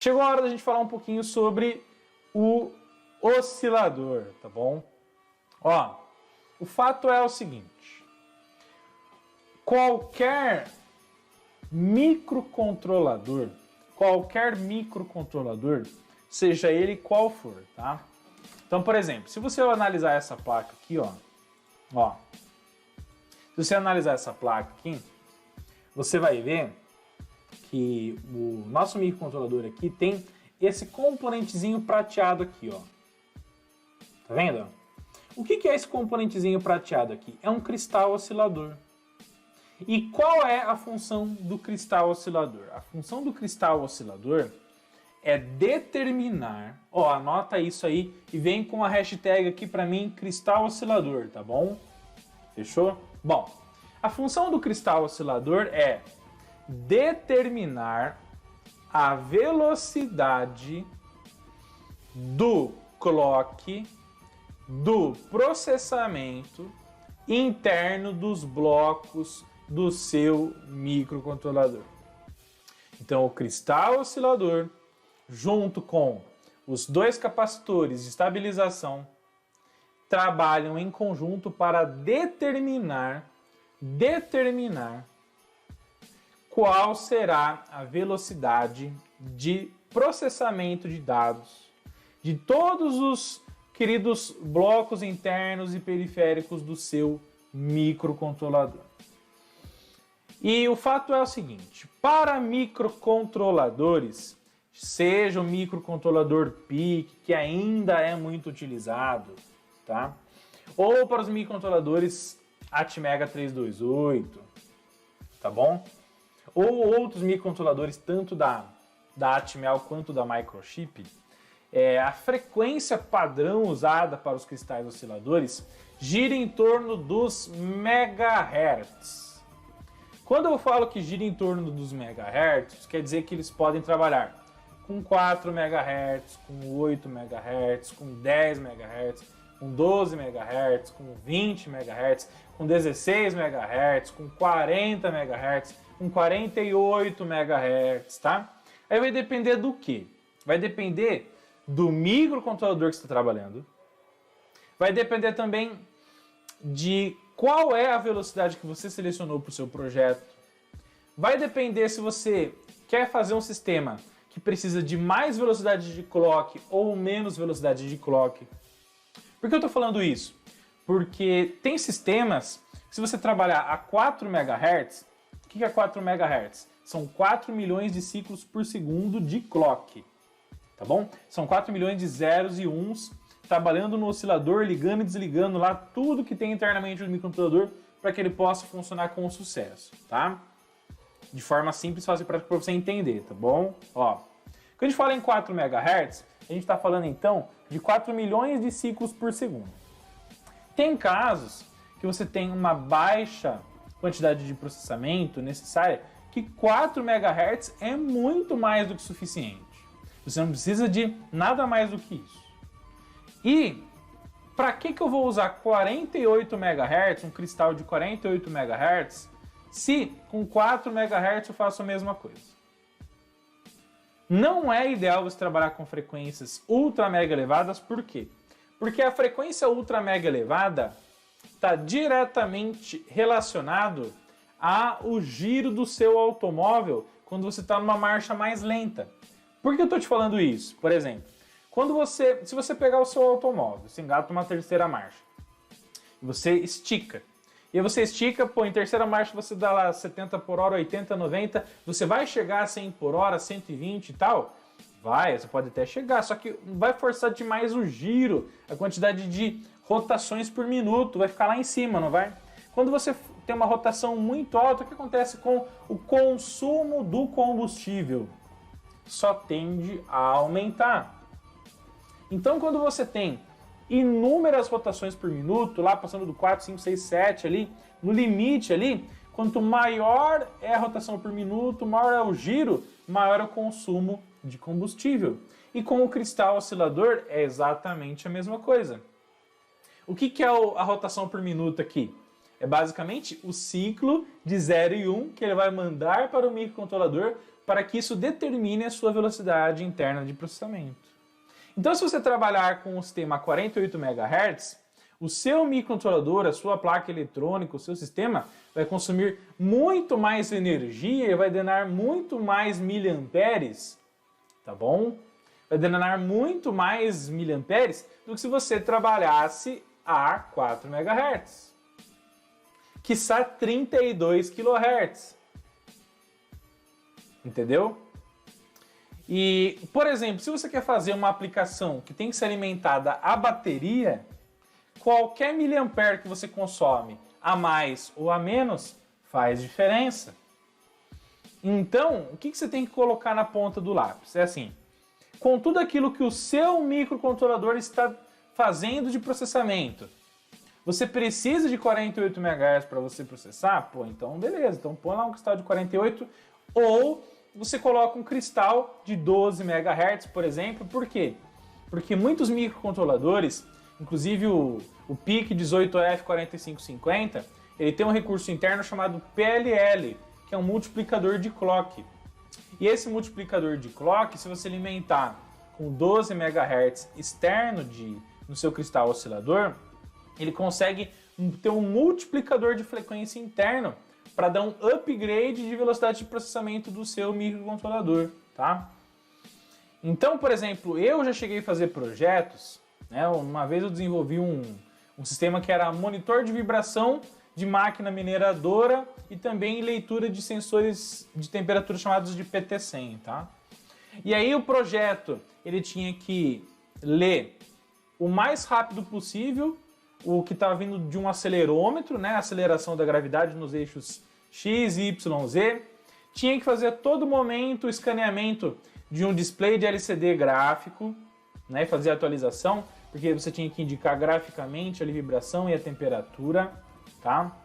Chegou a hora da gente falar um pouquinho sobre o oscilador, tá bom? Ó, o fato é o seguinte: qualquer microcontrolador, seja ele qual for, tá? Então, por exemplo, se você analisar essa placa aqui, ó, se você analisar essa placa aqui, você vai ver que o nosso microcontrolador aqui tem esse componentezinho prateado aqui, ó. Tá vendo? O que é esse componentezinho prateado aqui? É um cristal oscilador. E qual é a função do cristal oscilador? A função do cristal oscilador é determinar, ó, anota isso aí e vem com a hashtag aqui para mim, cristal oscilador, tá bom? Fechou? Bom, a função do cristal oscilador é determinar a velocidade do clock do processamento interno dos blocos do seu microcontrolador. Então, o cristal oscilador, junto com os dois capacitores de estabilização, trabalham em conjunto para determinar qual será a velocidade de processamento de dados de todos os queridos blocos internos e periféricos do seu microcontrolador. E o fato é o seguinte: para microcontroladores, seja o microcontrolador PIC, que ainda é muito utilizado, tá? Ou para os microcontroladores Atmega 328, tá bom? Ou outros microcontroladores, tanto da Atmel quanto da Microchip, a frequência padrão usada para os cristais osciladores gira em torno dos megahertz. Quando eu falo que gira em torno dos megahertz, quer dizer que eles podem trabalhar com 4 megahertz, com 8 megahertz, com 10 megahertz, com 12 megahertz, com 20 megahertz, com 16 megahertz, com 40 megahertz, com 48 MHz, tá? Aí vai depender do quê? Vai depender do microcontrolador que você está trabalhando. Vai depender também de qual é a velocidade que você selecionou para o seu projeto. Vai depender se você quer fazer um sistema que precisa de mais velocidade de clock ou menos velocidade de clock. Por que eu estou falando isso? Porque tem sistemas que, se você trabalhar a 4 MHz, o que é 4 MHz? São 4 milhões de ciclos por segundo de clock, tá bom? São 4 milhões de zeros e uns trabalhando no oscilador, ligando e desligando lá tudo que tem internamente no microcontrolador para que ele possa funcionar com sucesso, tá? De forma simples, fácil e prática para você entender, tá bom? Ó, quando a gente fala em 4 MHz, a gente está falando então de 4 milhões de ciclos por segundo. Tem casos que você tem uma baixa quantidade de processamento necessária, que 4 MHz é muito mais do que suficiente. Você não precisa de nada mais do que isso. E para que eu vou usar 48 MHz, um cristal de 48 MHz, se com 4 MHz eu faço a mesma coisa? Não é ideal você trabalhar com frequências ultra mega elevadas, por quê? Porque a frequência ultra mega elevada está diretamente relacionado ao giro do seu automóvel quando você está numa marcha mais lenta. Por que eu estou te falando isso? Por exemplo, se você pegar o seu automóvel, você engata uma terceira marcha, você estica. E aí você estica, pô, em terceira marcha você dá lá 70 por hora, 80, 90, você vai chegar a 100 por hora, 120 e tal? Vai, você pode até chegar, só que vai forçar demais o giro, a quantidade de rotações por minuto, vai ficar lá em cima, não vai? Quando você tem uma rotação muito alta, o que acontece com o consumo do combustível? Só tende a aumentar. Então, quando você tem inúmeras rotações por minuto, lá passando do 4, 5, 6, 7 ali, no limite ali, quanto maior é a rotação por minuto, maior é o giro, maior é o consumo de combustível. E com o cristal oscilador é exatamente a mesma coisa. O que é a rotação por minuto aqui? É basicamente o ciclo de 0 e 1 que ele vai mandar para o microcontrolador para que isso determine a sua velocidade interna de processamento. Então, se você trabalhar com um sistema a 48 MHz, o seu microcontrolador, a sua placa eletrônica, o seu sistema vai consumir muito mais energia e vai drenar muito mais miliamperes, tá bom? Vai drenar muito mais miliamperes do que se você trabalhasse a 4 MHz, quiçá 32 kHz. Entendeu? E, por exemplo, se você quer fazer uma aplicação que tem que ser alimentada a bateria, qualquer miliampere que você consome, a mais ou a menos, faz diferença. Então, o que você tem que colocar na ponta do lápis? É assim, com tudo aquilo que o seu microcontrolador está fazendo de processamento, você precisa de 48 MHz para você processar? Pô, então beleza, então põe lá um cristal de 48, ou você coloca um cristal de 12 MHz, por exemplo. Por quê? Porque muitos microcontroladores, inclusive o PIC 18F4550, ele tem um recurso interno chamado PLL, que é um multiplicador de clock. E esse multiplicador de clock, se você alimentar com 12 MHz externo no seu cristal oscilador, ele consegue ter um multiplicador de frequência interno para dar um upgrade de velocidade de processamento do seu microcontrolador, tá? Então, por exemplo, eu já cheguei a fazer projetos, né? Uma vez eu desenvolvi um sistema que era monitor de vibração de máquina mineradora e também leitura de sensores de temperatura chamados de PT100, tá? E aí o projeto, ele tinha que ler o mais rápido possível o que estava vindo de um acelerômetro, né? Aceleração da gravidade nos eixos X, Y, Z. Tinha que fazer a todo momento o escaneamento de um display de LCD gráfico, né? Fazer a atualização, porque você tinha que indicar graficamente a vibração e a temperatura, tá?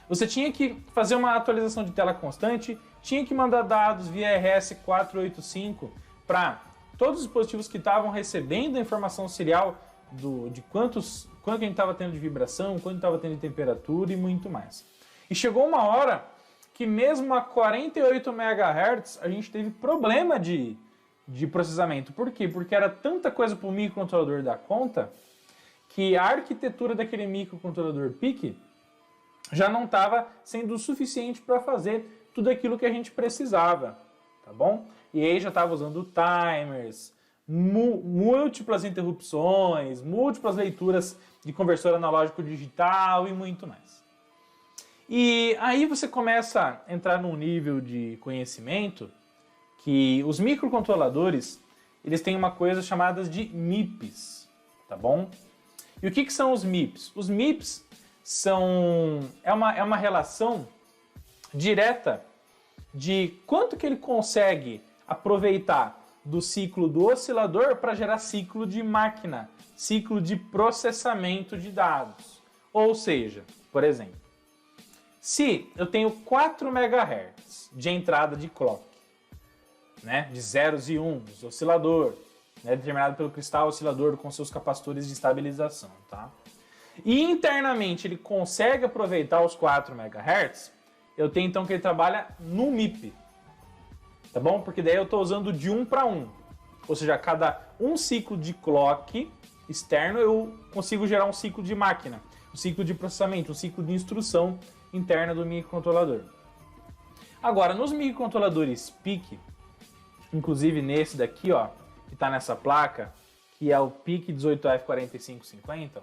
Você tinha que fazer uma atualização de tela constante, tinha que mandar dados via RS485 para todos os dispositivos que estavam recebendo a informação serial de quanto a gente estava tendo de vibração, quanto estava tendo de temperatura e muito mais. E chegou uma hora que mesmo a 48 MHz a gente teve problema de processamento. Por quê? Porque era tanta coisa para o microcontrolador dar conta que a arquitetura daquele microcontrolador PIC já não estava sendo o suficiente para fazer tudo aquilo que a gente precisava, tá bom? E aí já estava usando timers, múltiplas interrupções, múltiplas leituras de conversor analógico digital e muito mais. E aí você começa a entrar num nível de conhecimento que os microcontroladores, eles têm uma coisa chamada de MIPS, tá bom? E o que são os MIPS? Os MIPS é uma relação direta de quanto que ele consegue aproveitar do ciclo do oscilador para gerar ciclo de máquina, ciclo de processamento de dados. Ou seja, por exemplo, se eu tenho 4 MHz de entrada de clock, né, de zeros e uns, oscilador, né, determinado pelo cristal oscilador com seus capacitores de estabilização, tá? E internamente ele consegue aproveitar os 4 MHz, eu tenho então que ele trabalha no MIP, tá bom? Porque daí eu estou usando de 1 para 1, ou seja, a cada um ciclo de clock externo eu consigo gerar um ciclo de máquina, um ciclo de processamento, um ciclo de instrução interna do microcontrolador. Agora, nos microcontroladores PIC, inclusive nesse daqui, ó, que está nessa placa, que é o PIC 18F4550,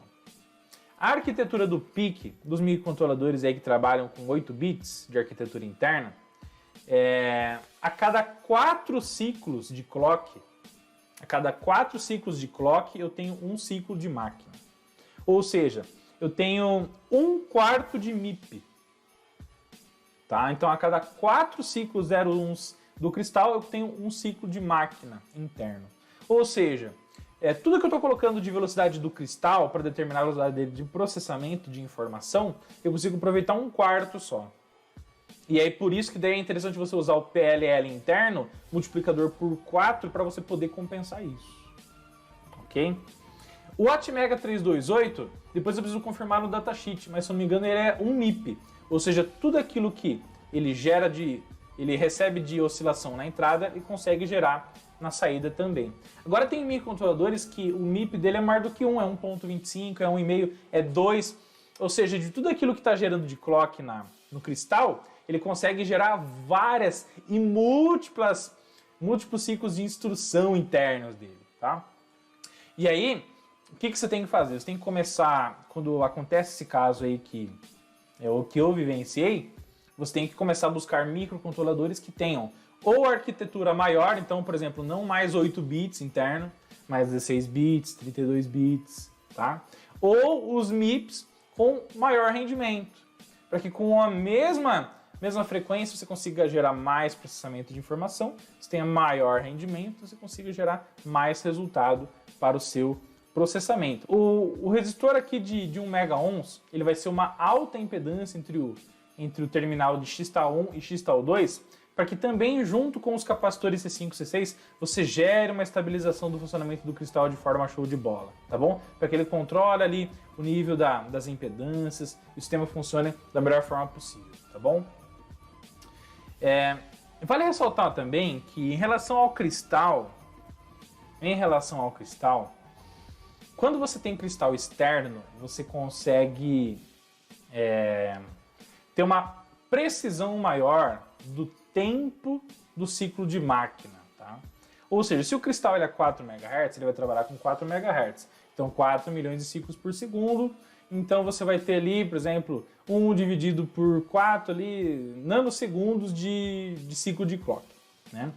a arquitetura do PIC, dos microcontroladores aí que trabalham com 8 bits de arquitetura interna, a cada 4 ciclos de clock, eu tenho um ciclo de máquina. Ou seja, eu tenho 1/4 de MIP. Tá? Então, a cada 4 ciclos 01 do cristal, eu tenho um ciclo de máquina interno. Ou seja, tudo que eu estou colocando de velocidade do cristal para determinar a velocidade dele de processamento de informação, eu consigo aproveitar 1/4 só. E aí, por isso que daí é interessante você usar o PLL interno, multiplicador por 4, para você poder compensar isso. Ok? O Atmega 328, depois eu preciso confirmar no datasheet, mas se eu não me engano ele é um MIP. Ou seja, tudo aquilo que ele gera ele recebe de oscilação na entrada e consegue gerar na saída também. Agora tem microcontroladores que o MIP dele é maior do que 1, é 1.25, é 1,5, é 2, ou seja, de tudo aquilo que está gerando de clock no cristal, ele consegue gerar várias e múltiplos ciclos de instrução internos dele, tá? E aí, o que você tem que fazer? Você tem que começar, quando acontece esse caso aí que é o que eu vivenciei, você tem que começar a buscar microcontroladores que tenham ou arquitetura maior, então, por exemplo, não mais 8 bits interno, mais 16 bits, 32 bits, tá? Ou os MIPS com maior rendimento, para que com a mesma frequência você consiga gerar mais processamento de informação, você tenha maior rendimento, você consiga gerar mais resultado para o seu processamento. O resistor aqui de 1 MΩ, ele vai ser uma alta impedância entre o terminal de X-tal1 e X-tal2, para que também, junto com os capacitores C5 e C6, você gere uma estabilização do funcionamento do cristal de forma show de bola, tá bom? Para que ele controle ali o nível das impedâncias e o sistema funcione da melhor forma possível, tá bom? Vale ressaltar também que em relação ao cristal, quando você tem cristal externo, você consegue ter uma precisão maior do tempo do ciclo de máquina, tá? Ou seja, se o cristal ele é 4 MHz, ele vai trabalhar com 4 MHz. Então, 4 milhões de ciclos por segundo. Então, você vai ter ali, por exemplo, 1 dividido por 4 ali, nanosegundos de ciclo de clock, né?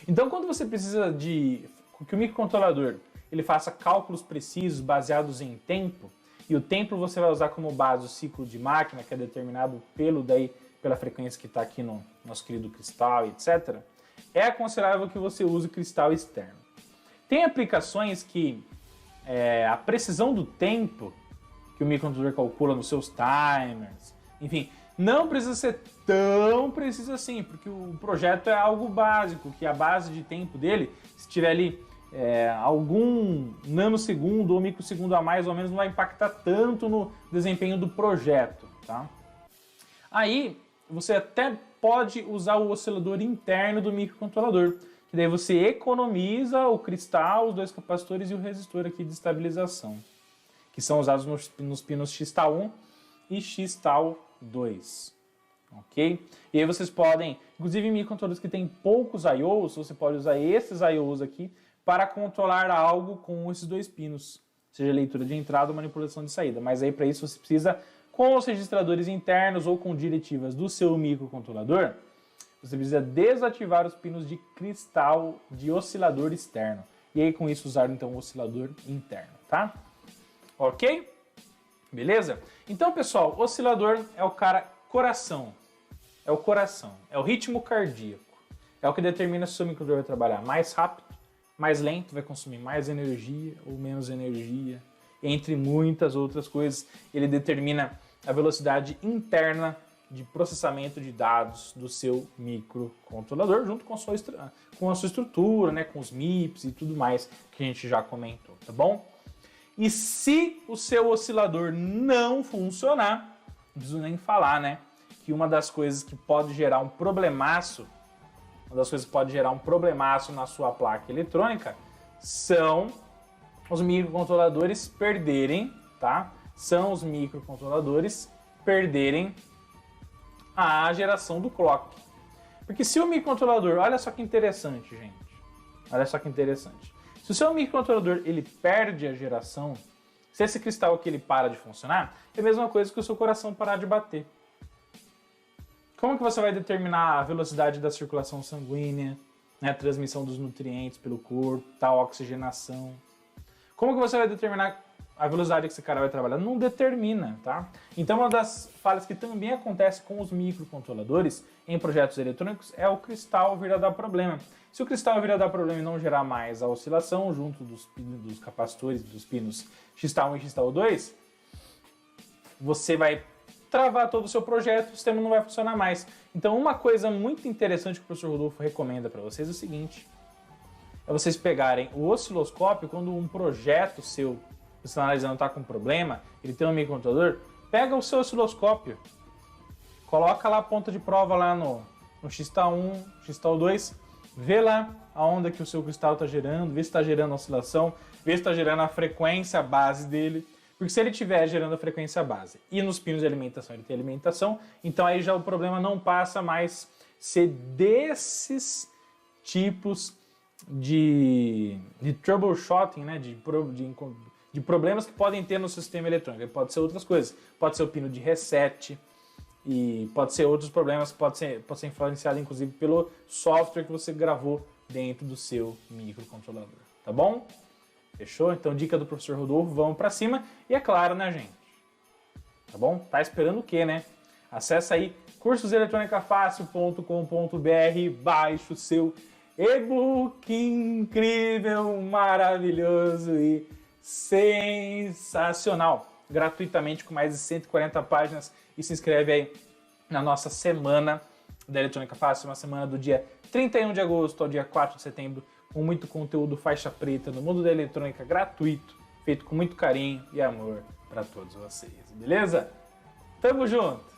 Então, quando você precisa que o microcontrolador ele faça cálculos precisos baseados em tempo, e o tempo você vai usar como base o ciclo de máquina, que é determinado pela frequência que está aqui no nosso querido cristal, etc., é aconselhável que você use cristal externo. Tem aplicações que a precisão do tempo que o microcontrolador calcula nos seus timers, enfim, não precisa ser tão preciso assim, porque o projeto é algo básico, que a base de tempo dele, se tiver ali algum nanosegundo ou microsegundo a mais ou menos, não vai impactar tanto no desempenho do projeto, tá? Aí, você até pode usar o oscilador interno do microcontrolador, que daí você economiza o cristal, os 2 capacitores e o resistor aqui de estabilização, que são usados nos pinos X-tal1 e X-tal2, ok? E aí vocês podem, inclusive em microcontroladores que tem poucos I/Os, você pode usar esses I/Os aqui para controlar algo com esses 2 pinos, seja leitura de entrada ou manipulação de saída, mas aí para isso você precisa, com os registradores internos ou com diretivas do seu microcontrolador, você precisa desativar os pinos de cristal de oscilador externo. E aí com isso usar então o oscilador interno, tá? Ok? Beleza? Então, pessoal, o oscilador é o coração. É o coração, é o ritmo cardíaco. É o que determina se o seu microcontrolador vai trabalhar mais rápido, mais lento, vai consumir mais energia ou menos energia, entre muitas outras coisas. Ele determina a velocidade interna de processamento de dados do seu microcontrolador, junto com a sua estrutura, né, com os MIPS e tudo mais que a gente já comentou, tá bom? E se o seu oscilador não funcionar, não preciso nem falar, né, que uma das coisas que pode gerar um problemaço, na sua placa eletrônica são os microcontroladores perderem, tá? São os microcontroladores perderem a geração do clock. Porque se o microcontrolador, olha só que interessante, gente. Olha só que interessante. Se o seu microcontrolador ele perde a geração, se esse cristal aqui ele para de funcionar, é a mesma coisa que o seu coração parar de bater. Como que você vai determinar a velocidade da circulação sanguínea, né, a transmissão dos nutrientes pelo corpo, a oxigenação? Como que você vai determinar a velocidade que esse cara vai trabalhar? Não determina, tá? Então, uma das falhas que também acontece com os microcontroladores em projetos eletrônicos é o cristal vir a dar problema. Se o cristal vir a dar problema e não gerar mais a oscilação junto dos capacitores, dos pinos X-tal1 e X-tal2, você vai travar todo o seu projeto, o sistema não vai funcionar mais. Então, uma coisa muito interessante que o professor Rodolfo recomenda para vocês é o seguinte: é vocês pegarem o osciloscópio quando um projeto seu, você está analisando, está com problema, ele tem um microcontrolador, pega o seu osciloscópio, coloca lá a ponta de prova lá no no X-TAL1, X-TAL2, vê lá a onda que o seu cristal está gerando, vê se está gerando oscilação, vê se está gerando a frequência base dele. Porque se ele estiver gerando a frequência base e nos pinos de alimentação ele tem alimentação, então aí já o problema não passa mais ser desses tipos de troubleshooting, né? de problemas que podem ter no sistema eletrônico. Pode ser outras coisas, pode ser o pino de reset, e pode ser outros problemas que pode ser influenciado inclusive pelo software que você gravou dentro do seu microcontrolador, tá bom? Fechou? Então, dica do professor Rodolfo, vamos pra cima. E é claro, né, gente? Tá bom? Tá esperando o quê, né? Acesse aí cursoseletronicafácil.com.br, baixe o seu e-book incrível, maravilhoso e sensacional. Gratuitamente, com mais de 140 páginas. E se inscreve aí na nossa semana da Eletrônica Fácil, uma semana do dia 31 de agosto ao dia 4 de setembro, com muito conteúdo faixa preta no mundo da eletrônica gratuito, feito com muito carinho e amor para todos vocês, beleza? Tamo junto!